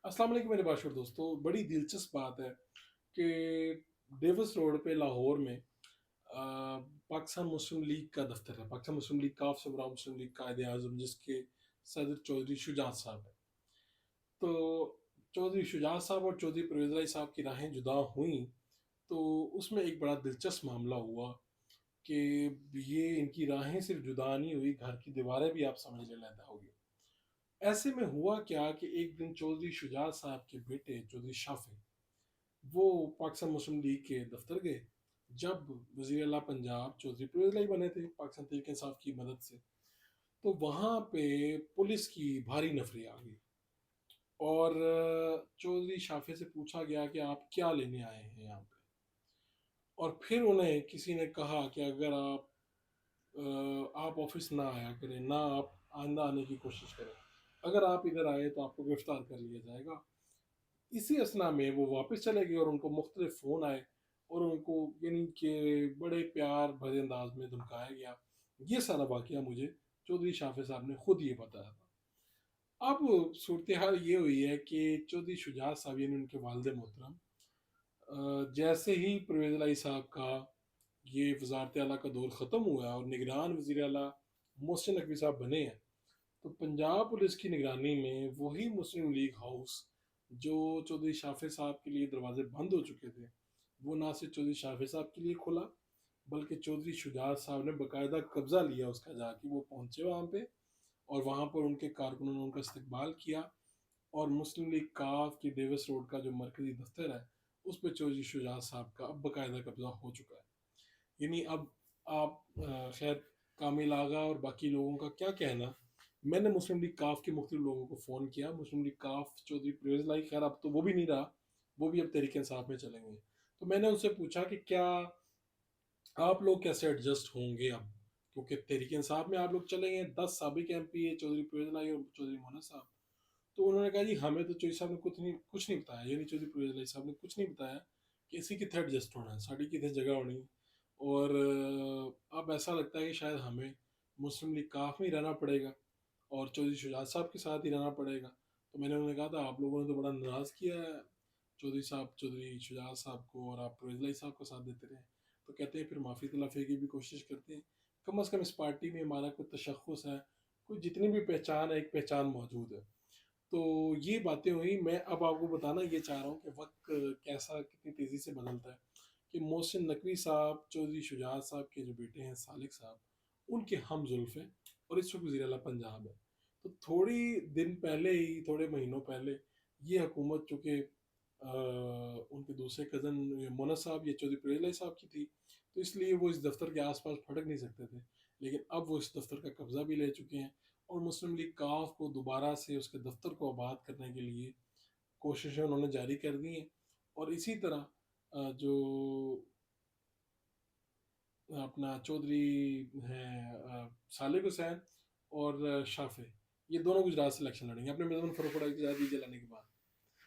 अस्सलाम वालेकुम मेरे बाशुर दोस्तों। बड़ी दिलचस्प बात है कि डेविस रोड पे लाहौर में पाकिस्तान मुस्लिम लीग का दफ्तर है। पाकिस्तान मुस्लिम लीग काफ से बड़ा मुस्लिम लीग कायद आज़म जिसके सदर चौधरी शुजात साहब है। तो चौधरी शुजात साहब और चौधरी परवेज़ इलाही साहब की राहें जुदा हुई। तो उसमें एक बड़ा दिलचस्प मामला हुआ कि ये इनकी राहें सिर्फ जुदा नहीं हुई, घर की दीवारें भी आप समझ लें लैदा हो गई। ऐसे में हुआ क्या कि एक दिन चौधरी शुजात साहब के बेटे चौधरी शाफी वो पाकिस्तान मुस्लिम लीग के दफ्तर गए जब वजीर अला पंजाब चौधरी परवेज इलाही बने थे पाकिस्तान तहरीक इंसाफ की मदद से। तो वहाँ पे पुलिस की भारी नफरी आ गई और चौधरी शाफी से पूछा गया कि आप क्या लेने आए हैं यहाँ पे। और फिर उन्हें किसी ने कहा कि अगर आप ऑफिस ना आया करें, ना आप आइंदा आने की कोशिश करें, अगर आप इधर आए तो आपको गिरफ्तार कर लिया जाएगा। इसी असना में वो वापस चले गए और उनको मुख्तलिफ फ़ोन आए और उनको यानी कि बड़े प्यार भरे अंदाज में धमकाया गया। ये सारा वाक़या मुझे चौधरी शाफी साहब ने खुद ये बताया था। अब सूरत हाल ये हुई है कि चौधरी शुजात साहब यानी उनके वालिद मोहतरम जैसे ही परवेज़ इलाही साहब का ये वज़ारत आला का दौर ख़त्म हुआ है और निगरान वज़ीर आला मोहसिन नकवी साहब बने हैं, तो पंजाब पुलिस की निगरानी में वही मुस्लिम लीग हाउस जो चौधरी शाफी साहब के लिए दरवाजे बंद हो चुके थे, वो ना सिर्फ चौधरी शाफी साहब के लिए खुला, बल्कि चौधरी शुजात साहब ने बाकायदा कब्जा लिया उसका, जाके वो पहुंचे वहाँ पे और वहाँ पर उनके कारकुनों ने उनका इस्तकबाल किया और मुस्लिम लीग काफ की डेविस रोड का जो मरकजी दफ्तर है उस पर चौधरी शुजात साहब का अब बाकायदा कब्जा हो चुका है। यानी अब आप खैर कामिल आगा और बाकी लोगों का क्या कहना। मैंने मुस्लिम लीग काफ के मुख्तलिफ लोगों को फ़ोन किया। मुस्लिम लीग काफ चौधरी परवेज़ इलाही खैर अब तो वो भी नहीं रहा, वो भी अब तहरीक इंसाफ में चलेंगे। तो मैंने उनसे पूछा कि क्या आप लोग कैसे एडजस्ट होंगे अब, क्योंकि तहरीक इंसाफ में आप लोग चले गए, 10 साबिक MP है चौधरी परवेज़ इलाही और चौधरी मोहन साहब। तो उन्होंने कहा जी हमें तो चौधरी साहब ने कुछ नहीं बताया, यानी चौधरी परवेज़ इलाही साहब ने कुछ नहीं बताया कि इसी कितने एडजस्ट होना है, साड़ी कितने जगह होनी है। और अब ऐसा लगता है कि शायद हमें मुस्लिम लीग काफ में ही रहना पड़ेगा और चौधरी शुजात साहब के साथ ही रहना पड़ेगा। तो मैंने उन्हें कहा था आप लोगों ने तो बड़ा नाराज़ किया है चौधरी साहब चौधरी शुजात साहब को और आप परवेज़ इलाही साहब का साथ देते रहे। तो कहते हैं फिर माफ़ी तलाफ़ी की भी कोशिश करते हैं, कम अज़ कम इस पार्टी में हमारा कोई तशख़्ख़ुस है, कोई जितनी भी पहचान है, एक पहचान मौजूद है। तो ये बातें हुई। मैं अब आपको बताना ये चाह रहा हूँ कि वक्त कैसा कितनी तेज़ी से बदलता है कि मोहसिन नकवी साहब चौधरी शुजात साहब के जो बेटे हैं सालिक साहब, उनके हम जुल्फ़ हैं और इस वक्त वज़ीर आला पंजाब है। तो थोड़ी दिन पहले ही, थोड़े महीनों पहले ये हुकूमत चूँकि उनके दूसरे कज़न मोना साहब या चौधरी परवेज़ इलाही साहब की थी, तो इसलिए वो इस दफ्तर के आस-पास फटक नहीं सकते थे। लेकिन अब वो इस दफ्तर का कब्ज़ा भी ले चुके हैं और मुस्लिम लीग काफ को दोबारा से उसके दफ्तर को आबाद करने के लिए कोशिशें उन्होंने जारी कर दी हैं। और इसी तरह जो अपना चौधरी हैं सालिक हुसैन और शाफे, ये दोनों गुजरात से इलेक्शन लड़ेंगे अपने मेज़बान फरूख की दीजिए लाने के बाद।